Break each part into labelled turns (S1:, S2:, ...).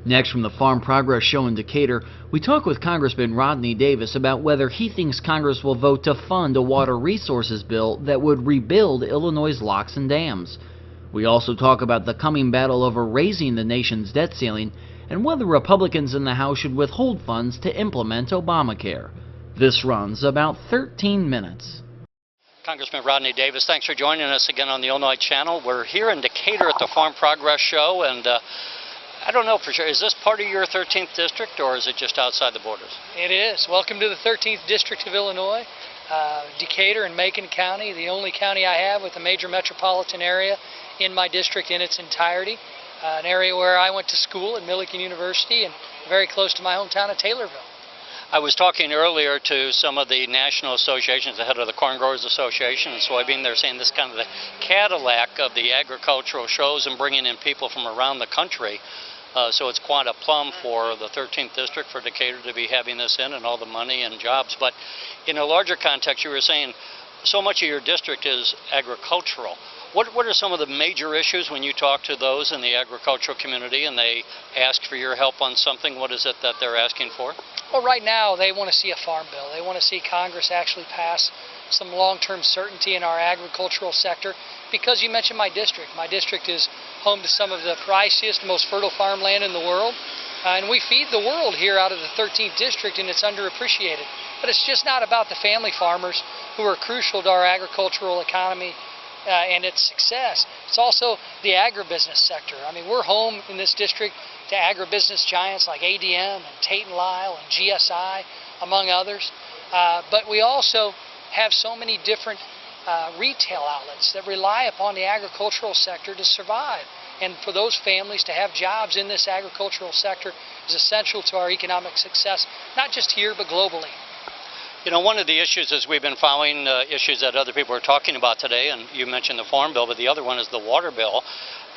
S1: Next, from the Farm Progress Show in Decatur, we talk with Congressman Rodney Davis about whether he thinks Congress will vote to fund a water resources bill that would rebuild Illinois' locks and dams. We also talk about the coming battle over raising the nation's debt ceiling and whether Republicans in the House should withhold funds to implement Obamacare. This runs about 13 minutes.
S2: Congressman Rodney Davis, thanks for joining us again on the Illinois Channel. We're here in Decatur at the Farm Progress Show, and I don't know for sure, is this part of your 13th district or is it just outside the borders?
S3: It is. Welcome to the 13th District of Illinois. Decatur and Macon County, the only county I have with a major metropolitan area in my district in its entirety. An area where I went to school at Millikan University and very close to my hometown of Taylorville.
S2: I was talking earlier to some of the national associations, the head of the Corn Growers Association and soybean. They're saying this kind of the Cadillac of the agricultural shows and bringing in people from around the country. So it's quite a plum for the 13th District for Decatur to be having this in and all the money and jobs. But in a larger context, you were saying so much of your district is agricultural. What are some of the major issues when you talk to those in the agricultural community and they ask for your help on something? What is it that they're asking for?
S3: Well, right now they want to see a farm bill. They want to see Congress actually pass some long-term certainty in our agricultural sector. Because you mentioned my district. My district is home to some of the priciest, most fertile farmland in the world. And we feed the world here out of the 13th District, and it's underappreciated. But it's just not about the family farmers who are crucial to our agricultural economy and its success. It's also the agribusiness sector. I mean, we're home in this district to agribusiness giants like ADM and Tate & Lyle and GSI, among others. But we also have so many different retail outlets that rely upon the agricultural sector to survive. And for those families to have jobs in this agricultural sector is essential to our economic success, not just here, but globally.
S2: You know, one of the issues is we've been following issues that other people are talking about today, and you mentioned the Farm Bill, but the other one is the water bill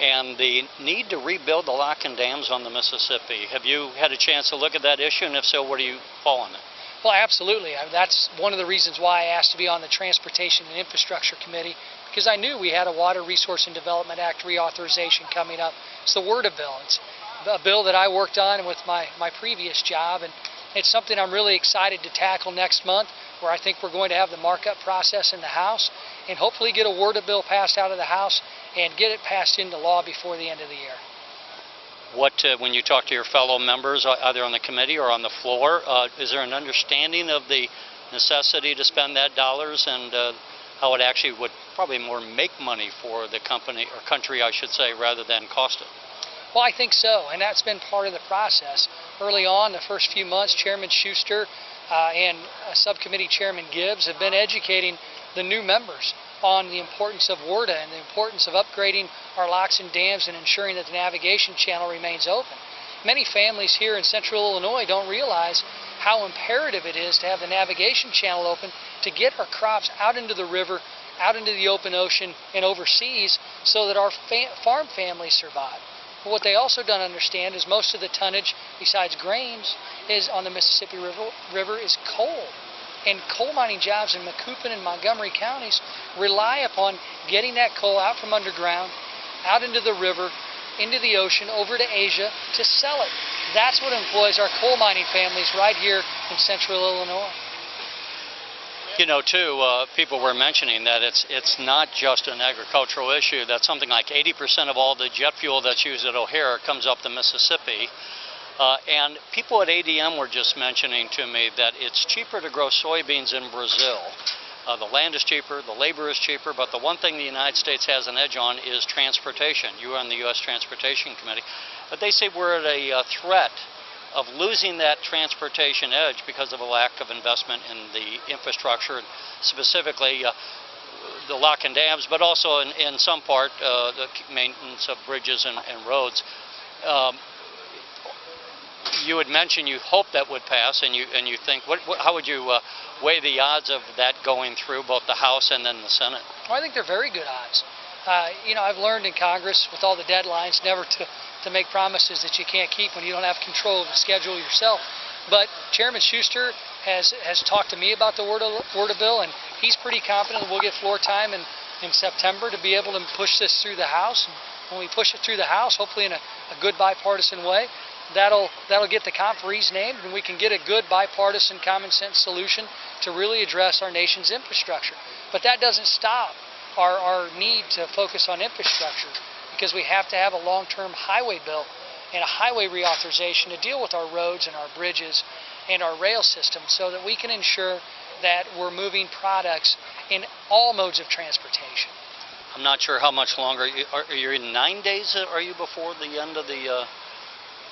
S2: and the need to rebuild the lock and dams on the Mississippi. Have you had a chance to look at that issue, and if so, where do you fall on it?
S3: Well, absolutely. That's one of the reasons why I asked to be on the Transportation and Infrastructure Committee, because I knew we had a Water Resource and Development Act reauthorization coming up. It's the WRDA bill. It's a bill that I worked on with my previous job, and it's something I'm really excited to tackle next month, where I think we're going to have the markup process in the House and hopefully get a WRDA bill passed out of the House and get it passed into law before the end of the year.
S2: When you talk to your fellow members, either on the committee or on the floor, is there an understanding of the necessity to spend that dollars and how it actually would probably more make money for the company, or country I should say, rather than cost it?
S3: Well, I think so, and that's been part of the process. Early on, the first few months, Chairman Schuster and Subcommittee Chairman Gibbs have been educating the new members on the importance of WRDA and the importance of upgrading our locks and dams and ensuring that the navigation channel remains open. Many families here in central Illinois don't realize how imperative it is to have the navigation channel open to get our crops out into the river, out into the open ocean and overseas so that our farm families survive. But what they also don't understand is most of the tonnage, besides grains, is on the Mississippi River is coal. And coal mining jobs in Macoupin and Montgomery counties rely upon getting that coal out from underground, out into the river, into the ocean, over to Asia to sell it. That's what employs our coal mining families right here in central Illinois.
S2: You know, too, people were mentioning that it's not just an agricultural issue, that something like 80% of all the jet fuel that's used at O'Hare comes up the Mississippi. And people at ADM were just mentioning to me that it's cheaper to grow soybeans in Brazil. The land is cheaper, the labor is cheaper, but the one thing the United States has an edge on is transportation. You are on the U.S. Transportation Committee. But they say we're at a threat of losing that transportation edge because of a lack of investment in the infrastructure, specifically the lock and dams, but also in some part the maintenance of bridges and roads. You had mentioned you hope that would pass, and you think, how would you weigh the odds of that going through both the House and then the Senate?
S3: Well, I think they're very good odds. You know, I've learned in Congress with all the deadlines never to make promises that you can't keep when you don't have control of the schedule yourself. But Chairman Schuster has talked to me about the WRDA bill, and he's pretty confident that we'll get floor time in September to be able to push this through the House. And when we push it through the House, hopefully in a good bipartisan way, that'll get the conferees named, and we can get a good bipartisan common sense solution to really address our nation's infrastructure. But that doesn't stop our need to focus on infrastructure, because we have to have a long-term highway bill and a highway reauthorization to deal with our roads and our bridges and our rail system, so that we can ensure that we're moving products in all modes of transportation.
S2: I'm not sure how much longer. Are you in 9 days? Are you before the end of the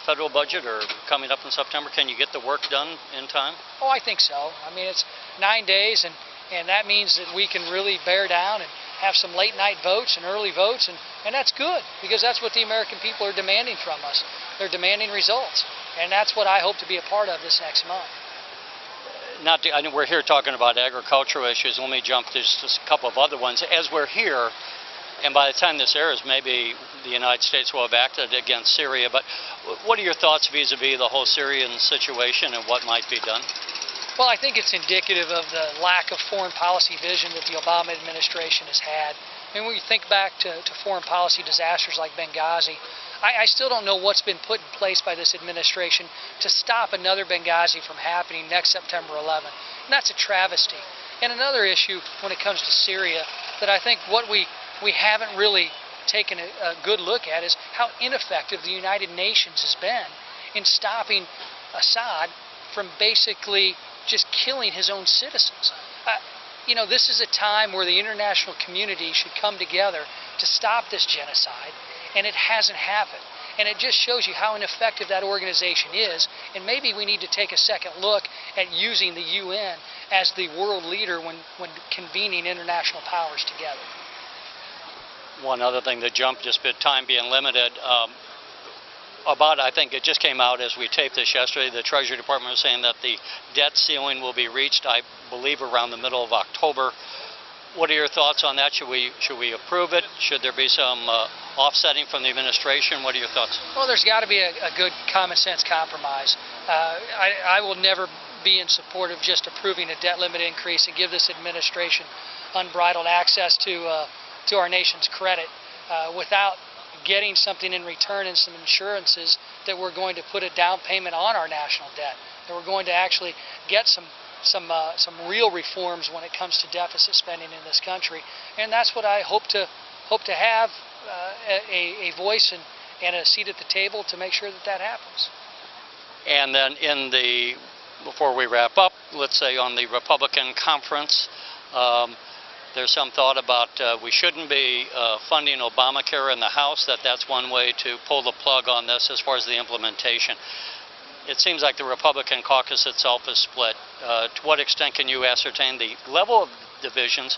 S2: federal budget, or coming up in September? Can you get the work done in time?
S3: Oh, I think so. I mean, it's 9 days, and that means that we can really bear down and have some late night votes and early votes, and that's good, because that's what the American people are demanding from us. They're demanding results, and that's what I hope to be a part of this next month.
S2: I know we're here talking about agricultural issues. Let me jump to just a couple of other ones. As we're here, and by the time this airs, maybe the United States will have acted against Syria, but what are your thoughts vis-a-vis the whole Syrian situation and what might be done?
S3: Well, I think it's indicative of the lack of foreign policy vision that the Obama administration has had. I mean, when you think back to foreign policy disasters like Benghazi, I still don't know what's been put in place by this administration to stop another Benghazi from happening next September 11th. And that's a travesty. And another issue when it comes to Syria that I think what we haven't really taken a good look at is how ineffective the United Nations has been in stopping Assad from basically just killing his own citizens. You know, this is a time where the international community should come together to stop this genocide, and it hasn't happened. And it just shows you how ineffective that organization is, and maybe we need to take a second look at using the UN as the world leader when convening international powers together.
S2: One other thing that jumped, just with time being limited, I think it just came out as we taped this yesterday, the Treasury Department was saying that the debt ceiling will be reached, I believe, around the middle of October. What are your thoughts on that? Should we approve it? Should there be some offsetting from the administration? What are your thoughts?
S3: Well, there's got to be a good common sense compromise. I will never be in support of just approving a debt limit increase and give this administration unbridled access to our nation's credit without getting something in return and some assurances that we're going to put a down payment on our national debt, that we're going to actually get some real reforms when it comes to deficit spending in this country. And that's what I hope to have a voice and a seat at the table to make sure that happens.
S2: And then before we wrap up, let's say on the Republican conference, there's some thought about we shouldn't be funding Obamacare in the House, that's one way to pull the plug on this as far as the implementation. It seems like the Republican caucus itself is split. To what extent can you ascertain the level of divisions,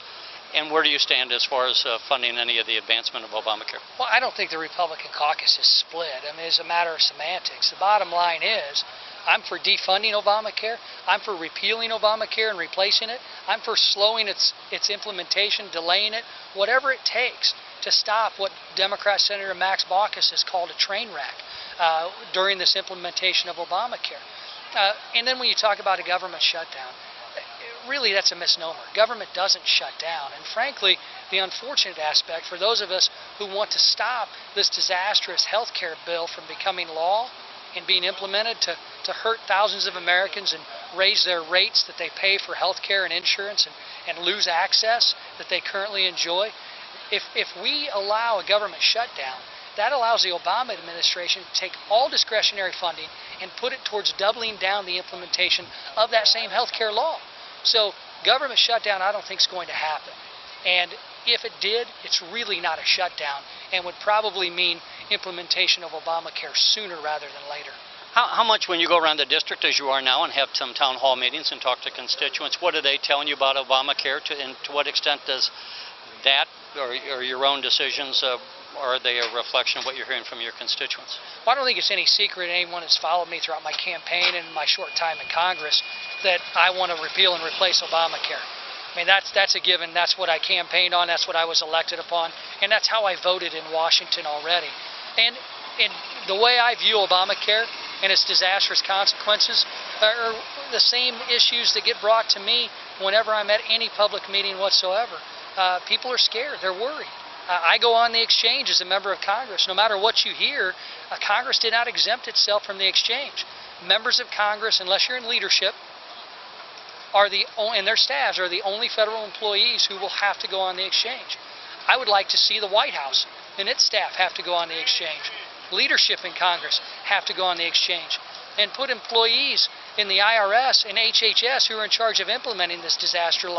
S2: and where do you stand as far as funding any of the advancement of Obamacare?
S3: Well, I don't think the Republican caucus is split. I mean, it's a matter of semantics. The bottom line is, I'm for defunding Obamacare. I'm for repealing Obamacare and replacing it. I'm for slowing its implementation, delaying it, whatever it takes to stop what Democrat Senator Max Baucus has called a train wreck during this implementation of Obamacare. And then when you talk about a government shutdown, really that's a misnomer. Government doesn't shut down. And frankly, the unfortunate aspect for those of us who want to stop this disastrous health care bill from becoming law and being implemented to hurt thousands of Americans and raise their rates that they pay for health care and insurance and lose access that they currently enjoy. If we allow a government shutdown, that allows the Obama administration to take all discretionary funding and put it towards doubling down the implementation of that same health care law. So government shutdown I don't think is going to happen. And if it did, it's really not a shutdown and would probably mean implementation of Obamacare sooner rather than later.
S2: How much, when you go around the district as you are now and have some town hall meetings and talk to constituents, what are they telling you about Obamacare, and to what extent does that or your own decisions are they a reflection of what you're hearing from your constituents?
S3: Well, I don't think it's any secret, anyone that's followed me throughout my campaign and my short time in Congress, that I want to repeal and replace Obamacare. I mean, that's a given. That's what I campaigned on. That's what I was elected upon. And that's how I voted in Washington already. And the way I view Obamacare and its disastrous consequences are the same issues that get brought to me whenever I'm at any public meeting whatsoever. People are scared. They're worried. I go on the exchange as a member of Congress. No matter what you hear, Congress did not exempt itself from the exchange. Members of Congress, unless you're in leadership, and their staffs are the only federal employees who will have to go on the exchange. I would like to see the White House and its staff have to go on the exchange. Leadership in Congress have to go on the exchange. And put employees in the IRS and HHS who are in charge of implementing this disastrous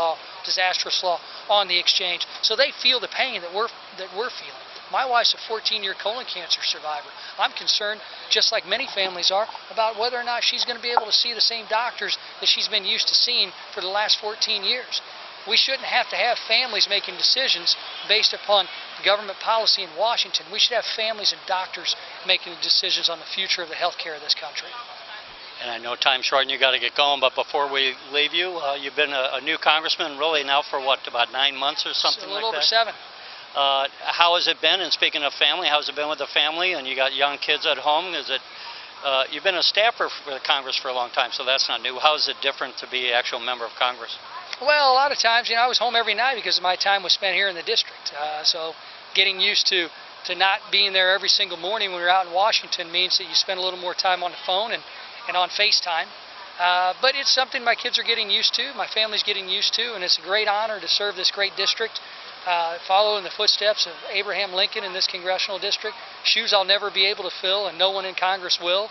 S3: law on the exchange, so they feel the pain that we're feeling. My wife's a 14-year colon cancer survivor. I'm concerned, just like many families are, about whether or not she's going to be able to see the same doctors that she's been used to seeing for the last 14 years. We shouldn't have to have families making decisions based upon government policy in Washington. We should have families and doctors making decisions on the future of the health care of this country.
S2: And I know time's short and you got to get going, but before we leave you, you've been a new congressman really now for what, about 9 months or something like that?
S3: A little over 7.
S2: How has it been? And speaking of family, how's it been with the family? And you got young kids at home. Is it? You've been a staffer for the Congress for a long time, so that's not new. How is it different to be an actual member of Congress?
S3: Well, a lot of times, I was home every night because my time was spent here in the district. So getting used to not being there every single morning when you're out in Washington means that you spend a little more time on the phone and on FaceTime. But it's something my kids are getting used to, my family's getting used to, and it's a great honor to serve this great district, follow in the footsteps of Abraham Lincoln in this congressional district. Shoes I'll never be able to fill, and no one in Congress will.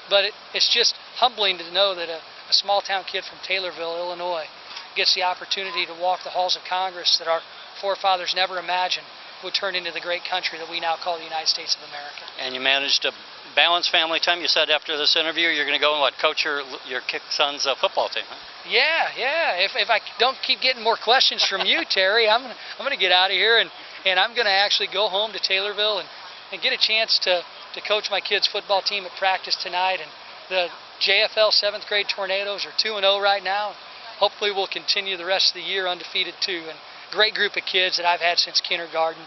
S3: But it's just humbling to know that a small town kid from Taylorville, Illinois, gets the opportunity to walk the halls of Congress that our forefathers never imagined would turn into the great country that we now call the United States of America.
S2: And you managed to balance family time. You said after this interview you're going to go and coach your son's football team, huh?
S3: Yeah. If I don't keep getting more questions from you, Terry, I'm going to get out of here and I'm going to actually go home to Taylorville and get a chance to coach my kids' football team at practice tonight. And the JFL 7th grade Tornadoes are 2-0 right now. Hopefully we'll continue the rest of the year undefeated too. And great group of kids that I've had since kindergarten,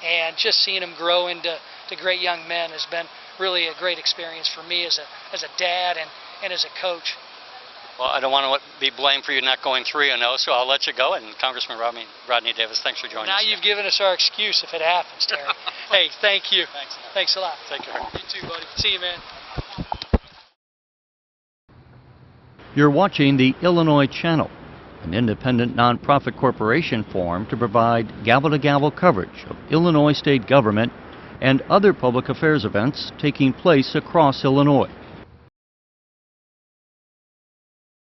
S3: and just seeing them grow into great young men has been really a great experience for me as a dad and as a coach.
S2: Well, I don't want to be blamed for you not going 3-0, so I'll let you go. And Congressman Rodney Davis, thanks for joining us.
S3: Now you've given us our excuse if it happens, Terry. Hey, thank you. Thanks a lot.
S2: Take care.
S3: You too, buddy. See you, man.
S4: You're watching the Illinois Channel, an independent nonprofit corporation formed to provide gavel-to-gavel coverage of Illinois state government and other public affairs events taking place across Illinois.